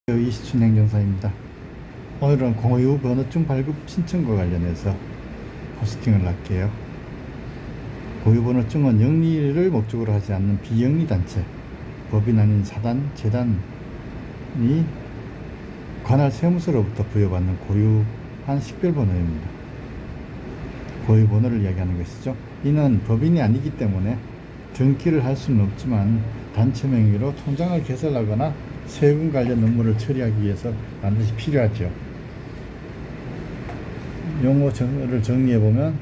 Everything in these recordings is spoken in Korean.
이시춘 행정사입니다. 오늘은 공유 번호증 발급 신청과 관련해서 포스팅을 할게요. 고유 번호증은 영리를 목적으로 하지 않는 비영리 단체, 법인 아닌 사단, 재단이 관할 세무서로부터 부여받는 고유한 식별번호입니다. 고유 번호를 이야기하는 것이죠. 이는 법인이 아니기 때문에 등기를 할 수는 없지만 단체 명의로 통장을 개설하거나 세금 관련 업무를 처리하기 위해서 반드시 필요하죠. 용어를 정리해보면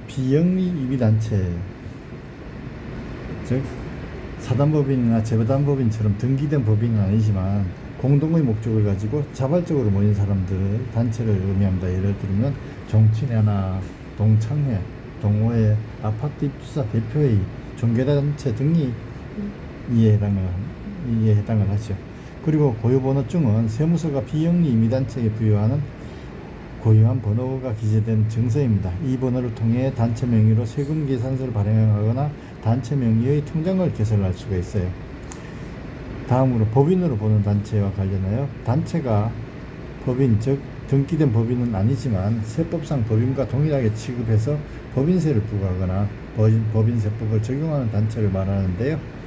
비영리 임의단체, 즉 사단법인이나 재단법인처럼 등기된 법인은 아니지만 공동의 목적을 가지고 자발적으로 모인 사람들 단체를 의미합니다. 예를 들면 정치회나 동창회, 동호회, 아파트 입주자 대표회의, 종교단체 등이 이에 해당을 하죠. 그리고 고유번호증은 세무서가 비영리 임의단체에 부여하는 고유한 번호가 기재된 증서입니다. 이 번호를 통해 단체 명의로 세금 계산서를 발행하거나 단체 명의의 통장을 개설할 수가 있어요. 다음으로 법인으로 보는 단체와 관련하여 단체가 법인, 즉 등기된 법인은 아니지만 세법상 법인과 동일하게 취급해서 법인세를 부과하거나 법인세법을 적용하는 단체를 말하는데요.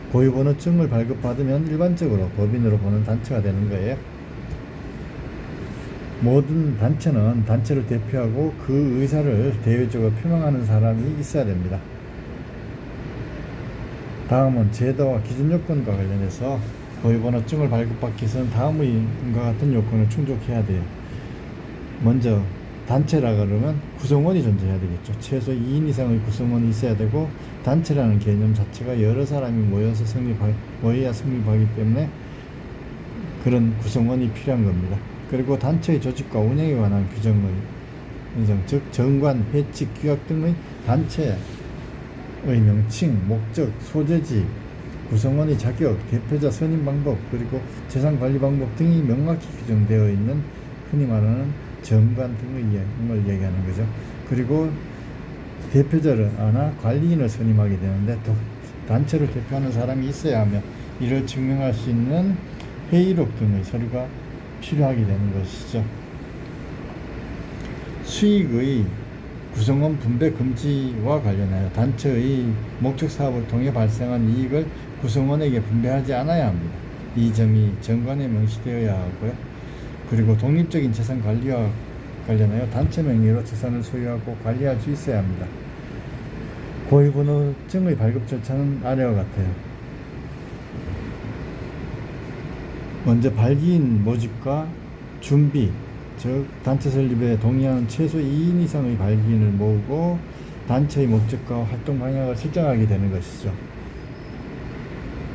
고유번호증을 발급받으면 일반적으로 법인으로 보는 단체가 되는 거예요. 모든 단체는 단체를 대표하고 그 의사를 대외적으로 표명하는 사람이 있어야 됩니다. 다음은 제도와 기준 요건과 관련해서 고유번호증을 발급받기 위해서는 다음과 같은 요건을 충족해야 돼요. 먼저 단체라 그러면 구성원이 존재해야 되겠죠. 최소 2인 이상의 구성원이 있어야 되고, 단체라는 개념 자체가 여러 사람이 모여야 성립하기 때문에 그런 구성원이 필요한 겁니다. 그리고 단체의 조직과 운영에 관한 규정의 인정, 즉 정관, 회칙, 규약 등의 단체의 명칭, 목적, 소재지, 구성원의 자격, 대표자 선임 방법, 그리고 재산 관리 방법 등이 명확히 규정되어 있는 흔히 말하는 정관 등의 걸 얘기하는 거죠. 그리고 대표자를 하나 관리인을 선임하게 되는데 또 단체를 대표하는 사람이 있어야 하며 이를 증명할 수 있는 회의록 등의 서류가 필요하게 되는 것이죠. 수익의 구성원 분배 금지와 관련하여 단체의 목적 사업을 통해 발생한 이익을 구성원에게 분배하지 않아야 합니다. 이 점이 정관에 명시되어야 하고요. 그리고 독립적인 재산 관리와 관련하여 단체 명의로 재산을 소유하고 관리할 수 있어야 합니다. 고유번호증의 발급 절차는 아래와 같아요. 먼저 발기인 모집과 준비, 즉 단체 설립에 동의하는 최소 2인 이상의 발기인을 모으고 단체의 목적과 활동 방향을 설정하게 되는 것이죠.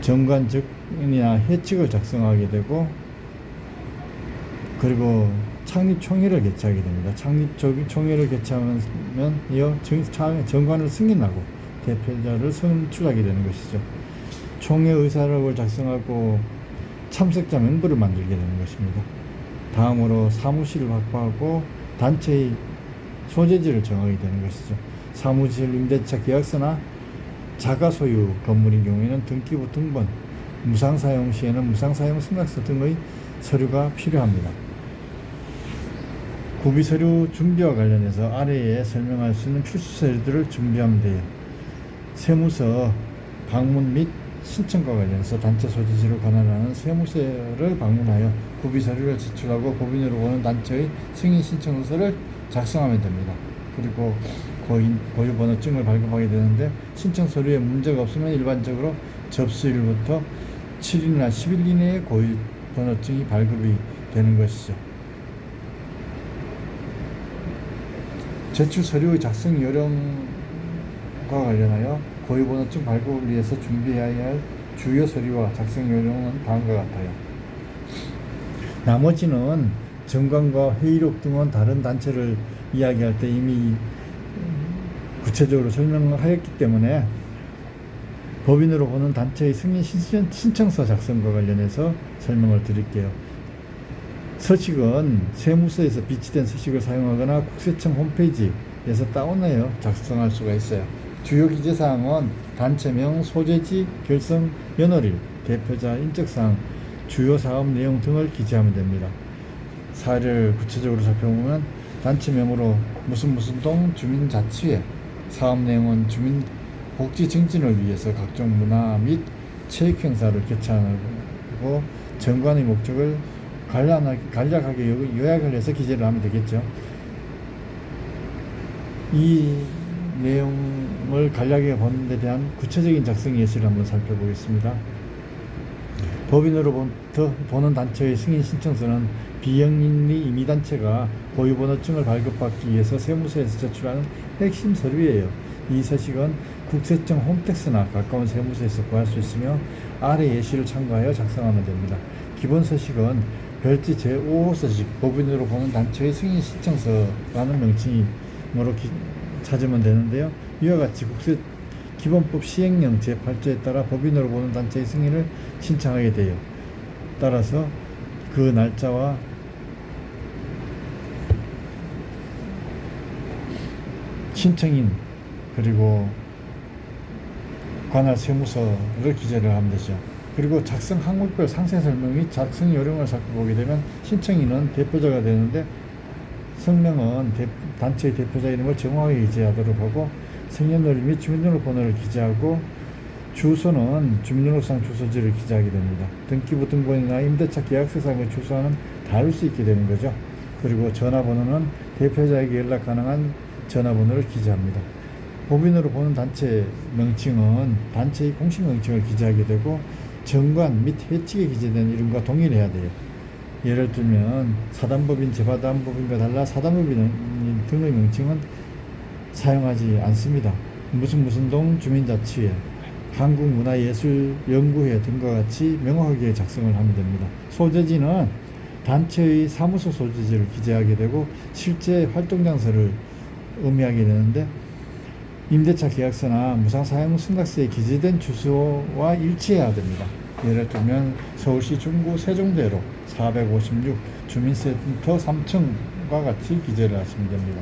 정관 즉이나 회칙을 작성하게 되고, 그리고 창립 총회를 개최하게 됩니다. 창립 총회를 개최하면 정관을 승인하고 대표자를 선출하게 되는 것이죠. 총회 의사록을 작성하고 참석자 명부를 만들게 되는 것입니다. 다음으로 사무실을 확보하고 단체의 소재지를 정하게 되는 것이죠. 사무실 임대차 계약서나 자가 소유 건물인 경우에는 등기부 등본, 무상사용 시에는 무상사용 승낙서 등의 서류가 필요합니다. 구비서류 준비와 관련해서 아래에 설명할 수 있는 필수 서류들을 준비하면 돼요. 세무서 방문 및 신청과 관련해서 단체 소재지로 관할하는 세무서를 방문하여 구비서류를 제출하고 법인으로 보는 단체의 승인 신청서를 작성하면 됩니다. 그리고 고유번호증을 발급하게 되는데 신청 서류에 문제가 없으면 일반적으로 접수일부터 7일이나 10일 이내에 고유번호증이 발급이 되는 것이죠. 제출 서류의 작성 요령과 관련하여 고유번호증 발급을 위해서 준비해야 할 주요 서류와 작성 요령은 다음과 같아요. 나머지는 정관과 회의록 등은 다른 단체를 이야기할 때 이미 구체적으로 설명을 하였기 때문에 법인으로 보는 단체의 승인 신청서 작성과 관련해서 설명을 드릴게요. 서식은 세무서에서 비치된 서식을 사용하거나 국세청 홈페이지에서 다운하여 작성할 수가 있어요. 주요 기재사항은 단체명, 소재지, 결성 연월일, 대표자 인적사항, 주요 사업 내용 등을 기재하면 됩니다. 사례를 구체적으로 살펴보면 단체 메모로 무슨 동 주민자치회, 사업 내용은 주민 복지 증진을 위해서 각종 문화 및 체육 행사를 개최하고 정관의 목적을 간략하게 요약을 해서 기재를 하면 되겠죠. 이 내용을 간략하게 보는 데 대한 구체적인 작성 예시를 한번 살펴보겠습니다. 법인으로부터 보는 단체의 승인 신청서는 비영리 임의단체가 고유번호증을 발급받기 위해서 세무서에서 제출하는 핵심 서류예요. 이 서식은 국세청 홈택스나 가까운 세무서에서 구할 수 있으며 아래 예시를 참고하여 작성하면 됩니다. 기본 서식은 별지 제5호 서식, 법인으로 보는 단체의 승인 신청서라는 명칭으로 찾으면 되는데요. 이와 같이 기본법 시행령 제8조에 따라 법인으로 보는 단체의 승인을 신청하게 돼요. 따라서 그 날짜와 신청인 그리고 관할 세무서를 기재를 하면 되죠. 그리고 작성 항목별 상세 설명 및 작성 요령을 살펴보게 되면 신청인은 대표자가 되는데 성명은 단체의 대표자 이름을 정확하게 기재하도록 하고 생년월일 및 주민등록번호를 기재하고 주소는 주민등록상 주소지를 기재하게 됩니다. 등기부 등본이나 임대차 계약서상의 주소와는 다를 수 있게 되는 거죠. 그리고 전화번호는 대표자에게 연락 가능한 전화번호를 기재합니다. 법인으로 보는 단체 명칭은 단체의 공식 명칭을 기재하게 되고 정관 및 회칙에 기재된 이름과 동일해야 돼요. 예를 들면 사단법인, 재사단법인과 달라 사단법인 등의 명칭은 사용하지 않습니다. 무슨 동 주민자치회, 한국문화예술연구회 등과 같이 명확하게 작성을 하면 됩니다. 소재지는 단체의 사무소 소재지를 기재하게 되고 실제 활동 장소를 의미하게 되는데 임대차 계약서나 무상사용 승낙서에 기재된 주소와 일치해야 됩니다. 예를 들면 서울시 중구 세종대로 456 주민센터 3층과 같이 기재를 하시면 됩니다.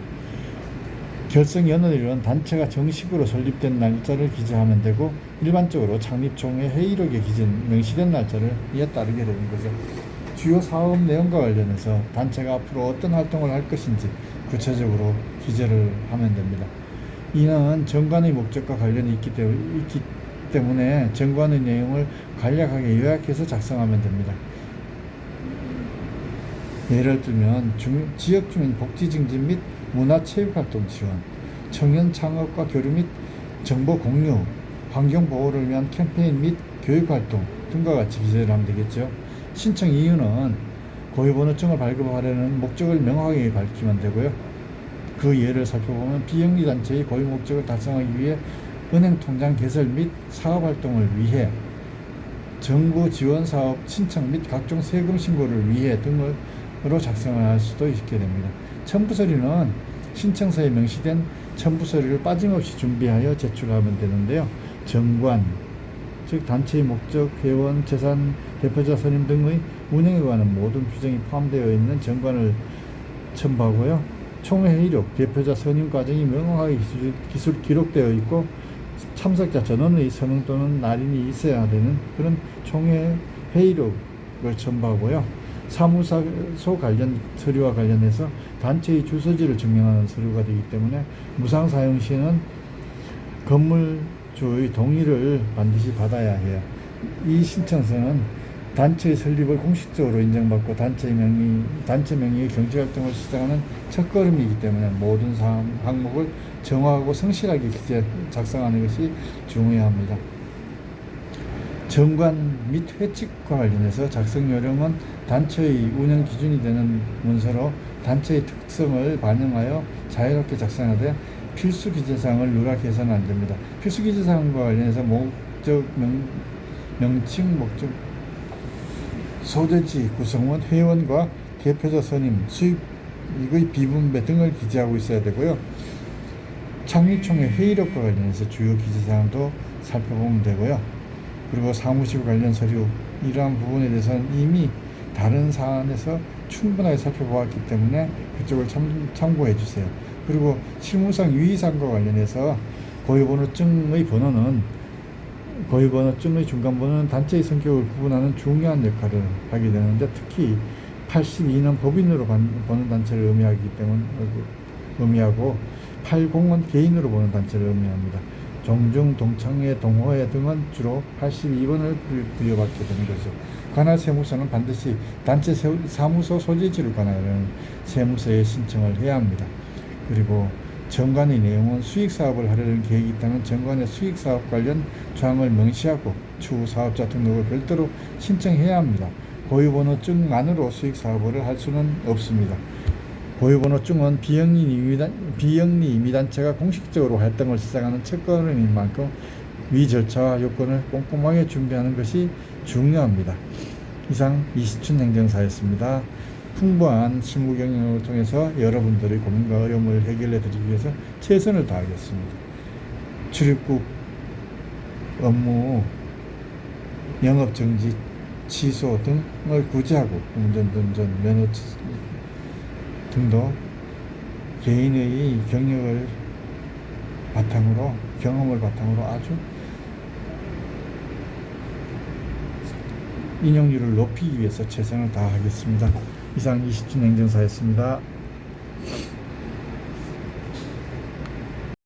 결성 연월일은 단체가 정식으로 설립된 날짜를 기재하면 되고 일반적으로 창립총회 회의록에 명시된 날짜를 이에 따르게 되는 거죠. 주요 사업 내용과 관련해서 단체가 앞으로 어떤 활동을 할 것인지 구체적으로 기재를 하면 됩니다. 이는 정관의 목적과 관련이 있기 때문에 정관의 내용을 간략하게 요약해서 작성하면 됩니다. 예를 들면 지역주민 복지 증진 및 문화체육활동 지원, 청년 창업과 교류 및 정보 공유, 환경보호를 위한 캠페인 및 교육활동 등과 같이 기재를 하면 되겠죠. 신청 이유는 고유번호증을 발급하려는 목적을 명확하게 밝히면 되고요. 그 예를 살펴보면 비영리 단체의 고유 목적을 달성하기 위해 은행 통장 개설 및 사업활동을 위해 정부 지원 사업 신청 및 각종 세금 신고를 위해 등으로 작성을 할 수도 있게 됩니다. 첨부서류는 신청서에 명시된 첨부서류를 빠짐없이 준비하여 제출하면 되는데요. 정관, 즉 단체의 목적, 회원, 재산, 대표자 선임 등의 운영에 관한 모든 규정이 포함되어 있는 정관을 첨부하고요. 총회 회의록, 대표자 선임 과정이 명확하게 기록되어 있고 참석자 전원의 서명 또는 날인이 있어야 되는 그런 총회 회의록을 첨부하고요. 사무소 관련 서류와 관련해서 단체의 주소지를 증명하는 서류가 되기 때문에 무상사용 시에는 건물주의 동의를 반드시 받아야 해요. 이 신청서는 단체의 설립을 공식적으로 인정받고 단체 명의의 경제활동을 시작하는 첫걸음이기 때문에 모든 항목을 정확하고 성실하게 작성하는 것이 중요합니다. 정관 및 회칙과 관련해서 작성 요령은 단체의 운영 기준이 되는 문서로 단체의 특성을 반영하여 자유롭게 작성하되 필수 기재사항을 누락해서는 안 됩니다. 필수 기재사항과 관련해서 목적, 명칭, 목적, 소재지, 구성원, 회원과 대표자 선임, 수입의 비분배 등을 기재하고 있어야 되고요. 창립총회 회의록과 관련해서 주요 기재사항도 살펴보면 되고요. 그리고 사무실 관련 서류, 이러한 부분에 대해서는 이미 다른 사안에서 충분하게 살펴보았기 때문에 그쪽을 참고해 주세요. 그리고 실무상 유의사항과 관련해서 고유번호증의 번호는 고유번호증의 중간번호는 단체의 성격을 구분하는 중요한 역할을 하게 되는데, 특히 82는 법인으로 보는 단체를 의미하고 80은 개인으로 보는 단체를 의미합니다. 종중, 동창회, 동호회 등은 주로 82번을 부여받게 되는 거죠. 관할 세무서는 반드시 단체 사무소 소재지를 관할하는 세무서에 신청을 해야 합니다. 그리고 정관의 내용은 수익사업을 하려는 계획이 있다면 정관의 수익사업 관련 조항을 명시하고 추후 사업자 등록을 별도로 신청해야 합니다. 고유번호증만으로 수익사업을 할 수는 없습니다. 고유번호증은 비영리 임의단체가 공식적으로 활동을 시작하는 첫걸음인 만큼 위 절차와 요건을 꼼꼼하게 준비하는 것이 중요합니다. 이상 이시춘 행정사였습니다. 풍부한 실무 경력을 통해서 여러분들의 고민과 어려움을 해결해 드리기 위해서 최선을 다하겠습니다. 출입국 업무, 영업정지 취소 등을 구제하고 운전운전 면허 등도 개인의 경험을 바탕으로 아주 인용률을 높이기 위해서 최선을 다하겠습니다. 이상 이시춘 행정사였습니다.